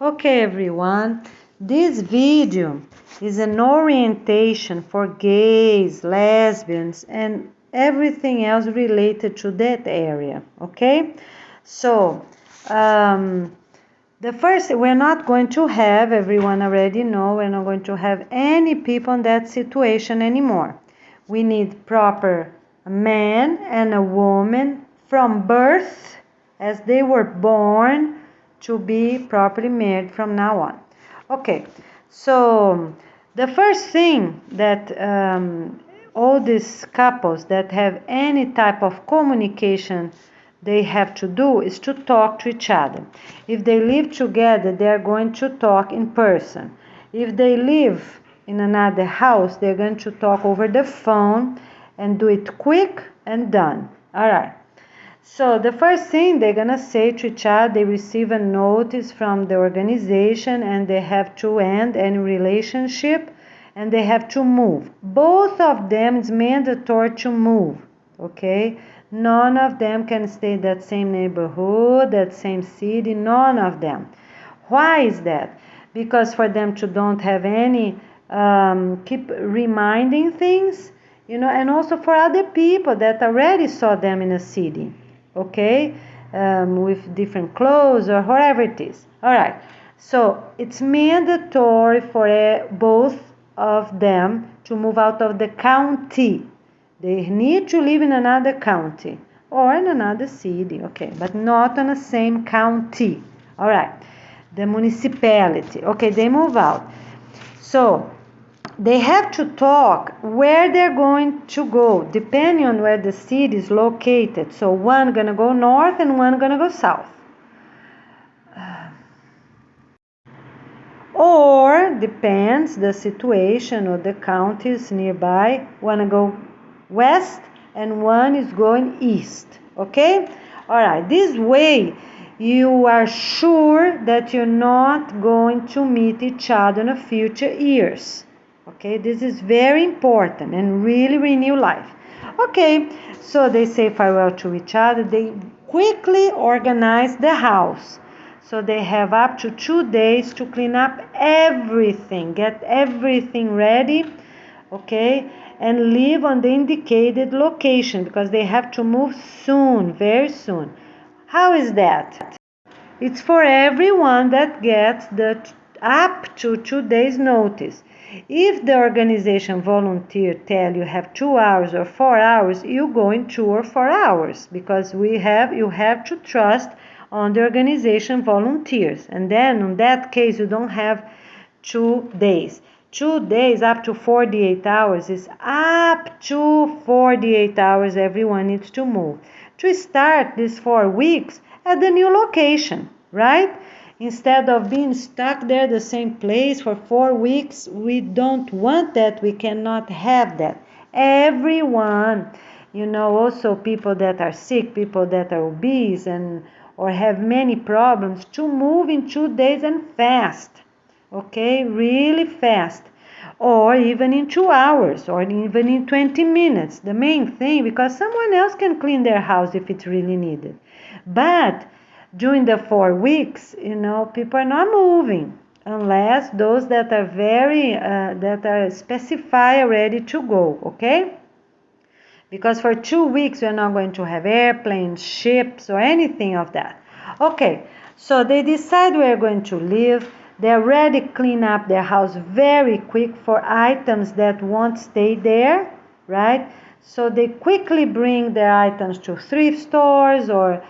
Okay, everyone, this video is an orientation for gays, lesbians, and everything else related to that area, okay? So, the first, we're not going to have, everyone already know, we're not going to have any people in that situation anymore. We need proper man and a woman from birth, as they were born, to be properly married from now on. Okay, so the first thing that all these couples that have any type of communication they have to do is to talk to each other. If they live together, they are going to talk in person. If they live in another house, they're going to talk over the phone and do it quick and done. All right. So the first thing they're gonna say to each other, they receive a notice from the organization and they have to end any relationship and they have to move. Both of them is mandatory to move, okay? None of them can stay in that same neighborhood, that same city, none of them. Why is that? Because for them to don't have any, keep reminding things, and also for other people that already saw them in a city, okay, with different clothes or whatever it is. All right, so it's mandatory for both of them to move out of the county. They need to live in another county or in another city, okay, but not on the same county. All right, the municipality, okay, they move out. So they have to talk where they're going to go, depending on where the city is located. So one gonna go north and one gonna go south. Or depends the situation or the counties nearby. One go west and one is going east. Okay? All right. This way you are sure that you're not going to meet each other in the future years. Okay, this is very important and really renew life. Okay, so they say farewell to each other. They quickly organize the house. So they have up to 2 days to clean up everything, get everything ready, okay, and live on the indicated location because they have to move soon, very soon. How is that? It's for everyone that gets the up to 2 days notice. If the organization volunteer tell you have 2 hours or 4 hours, you go in 2 or 4 hours because you have to trust on the organization volunteers. And then in that case you don't have 2 days. 2 days up to 48 hours is up to 48 hours everyone needs to move. To start these 4 weeks at the new location, right? Instead of being stuck there the same place for 4 weeks, we don't want that. We cannot have that. Everyone, also people that are sick, people that are obese and or have many problems, to move in 2 days and fast. Okay, really fast. Or even in 2 hours or even in 20 minutes. The main thing, because someone else can clean their house if it's really needed. But during the 4 weeks, people are not moving unless those that are that are specified ready to go, okay? Because for 2 weeks we're not going to have airplanes, ships, or anything of that. Okay, so they decide where they're going to live. They already clean up their house very quick for items that won't stay there, right? So they quickly bring their items to thrift stores or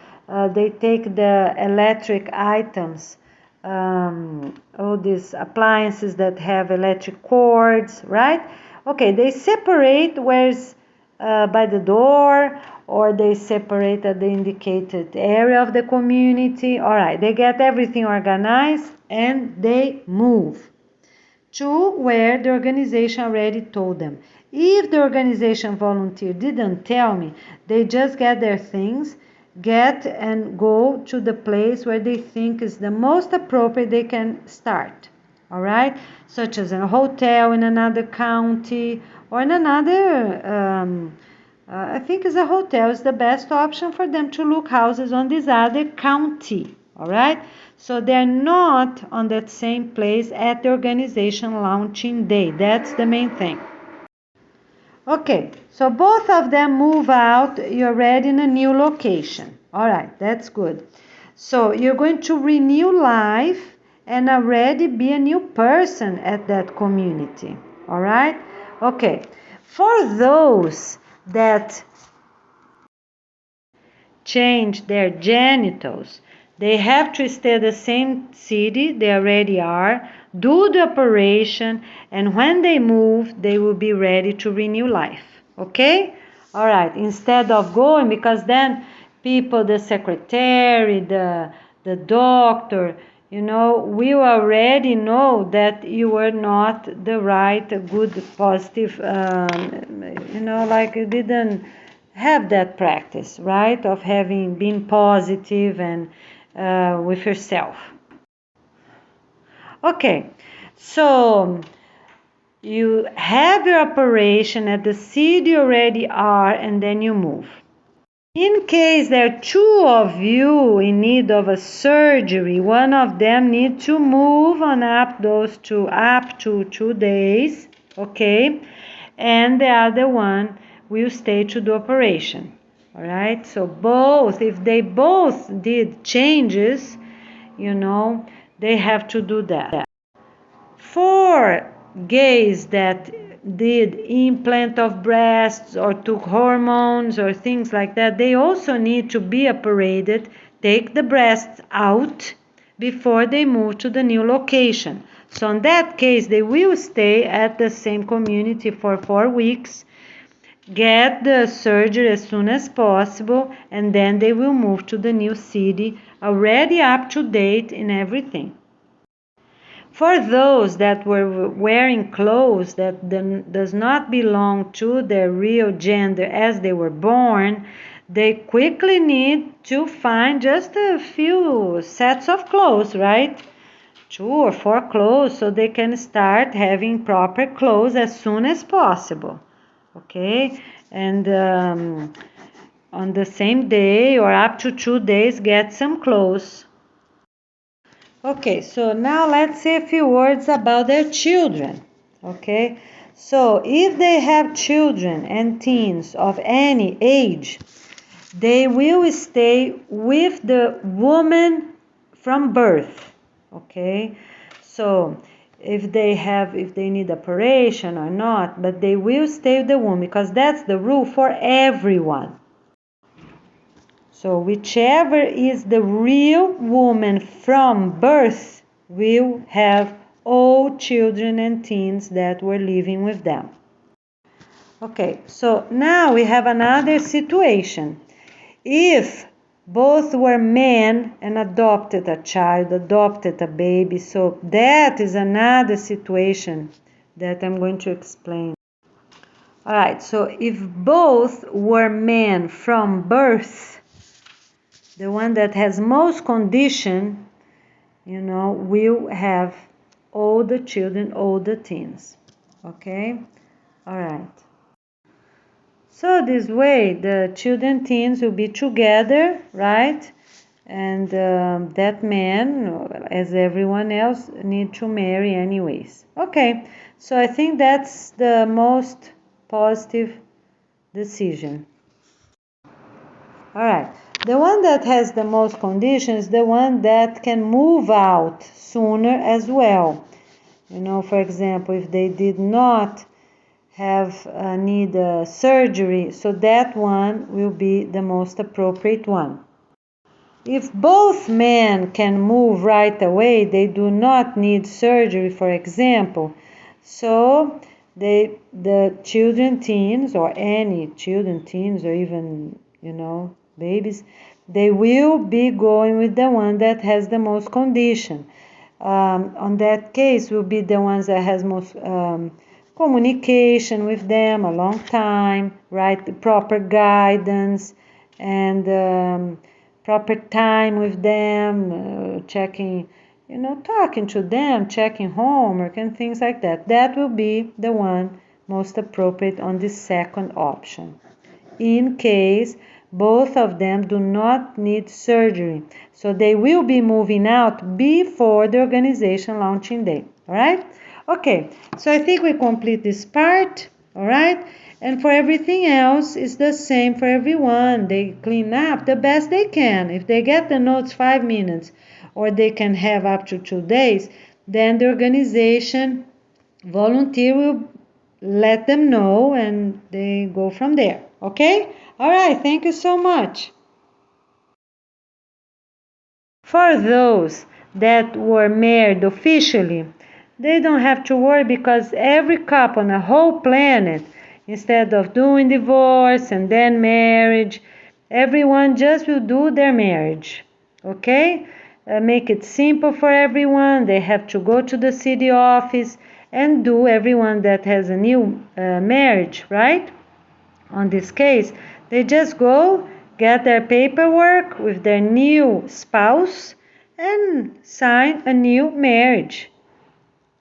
they take the electric items, all these appliances that have electric cords, right? Okay, they separate where's by the door or they separate at the indicated area of the community. All right, they get everything organized and they move to where the organization already told them. If the organization volunteer didn't tell me, they just get their things, get and go to the place where they think is the most appropriate they can start. All right, such as a hotel in another county or in another I think is a hotel is the best option for them to look houses on this other county. All right, So they're not on that same place at the organization launching day. That's the main thing. Okay, so both of them move out. You're already in a new location. All right, that's good. So you're going to renew life and already be a new person at that community. All right? Okay. For those that change their genitals, they have to stay at the same city they already are, do the operation, and when they move, they will be ready to renew life. Okay? All right. Instead of going, because then people, the secretary, the doctor, we already know that you were not the right, good, positive, like you didn't have that practice, right, of having been positive and with yourself. Okay, so you have your operation at the city you already are, and then you move. In case there are two of you in need of a surgery, one of them needs to move on up to 2 days, okay, and the other one will stay to do operation. All right, so if they both did changes, they have to do that. For gays that did implant of breasts or took hormones or things like that, they also need to be operated, take the breasts out before they move to the new location. So in that case, they will stay at the same community for 4 weeks, get the surgery as soon as possible, and then they will move to the new city already up to date in everything. For those that were wearing clothes that does not belong to their real gender as they were born, they quickly need to find just a few sets of clothes, right? 2 or 4 clothes, so they can start having proper clothes as soon as possible. Okay? And on the same day or up to 2 days, get some clothes. Okay, so now let's say a few words about their children. Okay, so if they have children and teens of any age, they will stay with the woman from birth. Okay, so if they need operation or not, but they will stay with the woman because that's the rule for everyone. So whichever is the real woman from birth will have all children and teens that were living with them. Okay, so now we have another situation. If both were men and adopted a child, adopted a baby, so that is another situation that I'm going to explain. All right, so if both were men from birth, the one that has most condition, will have all the children, all the teens. Okay? All right. So this way, the children, teens will be together, right? And that man, as everyone else, need to marry anyways. Okay, so I think that's the most positive decision. All right. The one that has the most conditions, the one that can move out sooner as well. For example, if they did not have need surgery, so that one will be the most appropriate one. If both men can move right away, they do not need surgery, for example, so the children, teens, or any children, teens, or even, babies, they will be going with the one that has the most condition. On that case, will be the ones that has most communication with them a long time, right? Proper guidance and proper time with them, checking, talking to them, checking homework and things like that. That will be the one most appropriate on the second option. In case both of them do not need surgery. So they will be moving out before the organization launching day. All right? Okay, so I think we complete this part. All right? And for everything else, it's the same for everyone. They clean up the best they can. If they get the notes 5 minutes, or they can have up to 2 days, then the organization volunteer will let them know and they go from there. Okay? All right, thank you so much. For those that were married officially, they don't have to worry because every couple on the whole planet, instead of doing divorce and then marriage, everyone just will do their marriage. Okay? Make it simple for everyone. They have to go to the city office and do everyone that has a new marriage, right? On this case, they just go get their paperwork with their new spouse and sign a new marriage.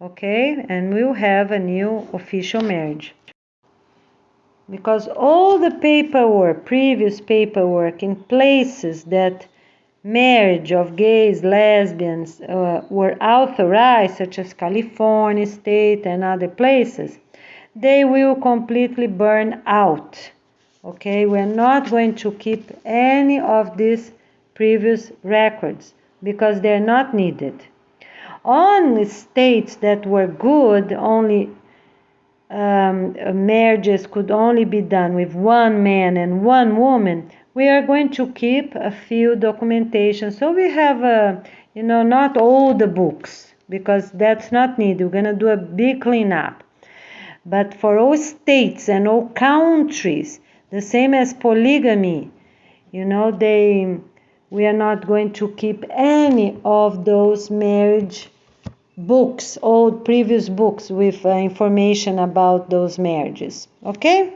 Okay? And we'll have a new official marriage. Because all the paperwork, previous paperwork in places that marriage of gays, lesbians were authorized, such as California state and other places, they will completely burn out. Okay, we're not going to keep any of these previous records because they're not needed. Only states that were good, only marriages could only be done with one man and one woman, we are going to keep a few documentation. So we have, not all the books because that's not needed. We're going to do a big cleanup. But for all states and all countries, the same as polygamy, we are not going to keep any of those marriage books, old previous books with information about those marriages. Okay?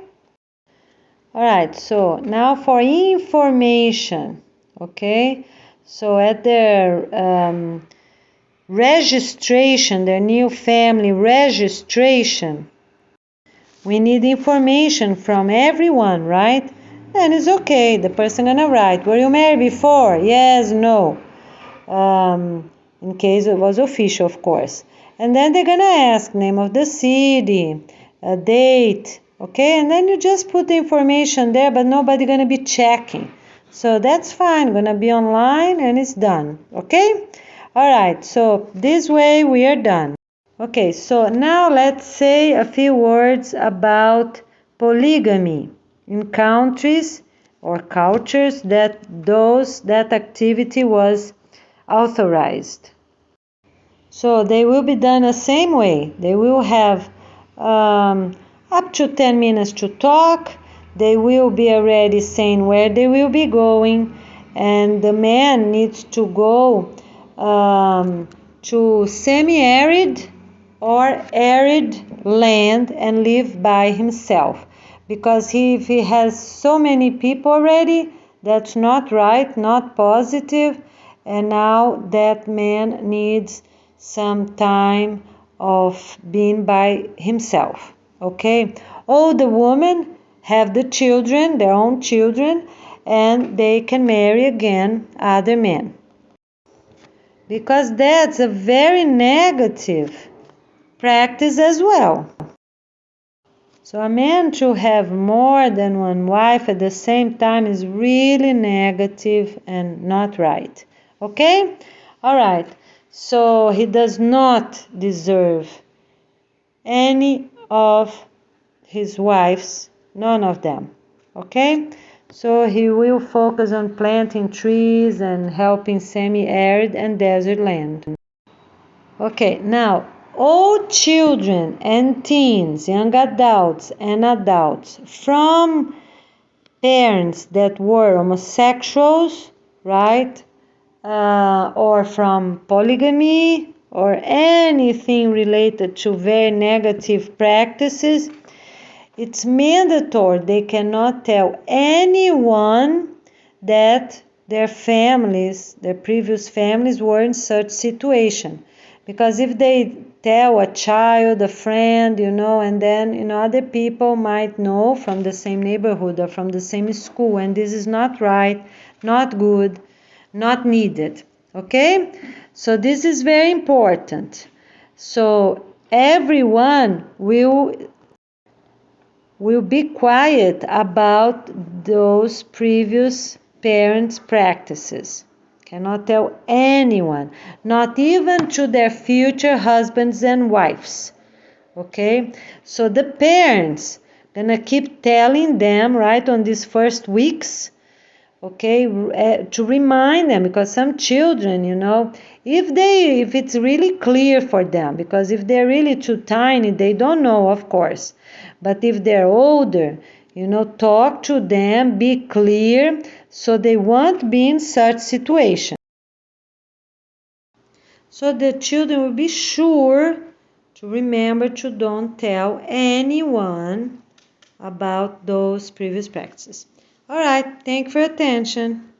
All right, so now for information. Okay? So at their registration, their new family registration, we need information from everyone, right? Then it's okay. The person gonna write, were you married before? Yes, no. In case it was official, of course. And then they're gonna ask name of the city, a date, okay? And then you just put the information there, but nobody gonna be checking. So that's fine. Gonna be online and it's done, okay? All right. So this way we are done. Okay, so now let's say a few words about polygamy in countries or cultures that activity was authorized. So they will be done the same way. They will have up to 10 minutes to talk. They will be already saying where they will be going, and the man needs to go to semi-arid or arid land and live by himself, because if he has so many people already, that's not right, not positive, and now that man needs some time of being by himself. Okay, all the women have the children, their own children, and they can marry again other men, because that's a very negative practice as well. So a man to have more than one wife at the same time is really negative and not right. Okay? All right. So he does not deserve any of his wives, none of them. Okay? So he will focus on planting trees and helping semi-arid and desert land. Okay, now all children and teens, young adults and adults from parents that were homosexuals, right? Or from polygamy or anything related to very negative practices, it's mandatory. They cannot tell anyone that their families, their previous families, were in such situation, Because if they tell a child, a friend, and then, other people might know from the same neighborhood or from the same school, and this is not right, not good, not needed. Okay? So this is very important. So everyone will be quiet about those previous parents' practices. Cannot tell anyone, not even to their future husbands and wives. Okay? So the parents gonna keep telling them, right, on these first weeks, okay, to remind them, because some children, if it's really clear for them, because if they're really too tiny, they don't know, of course. But if they're older, talk to them, be clear, so they won't be in such situation. So the children will be sure to remember to don't tell anyone about those previous practices. All right, thank you for your attention.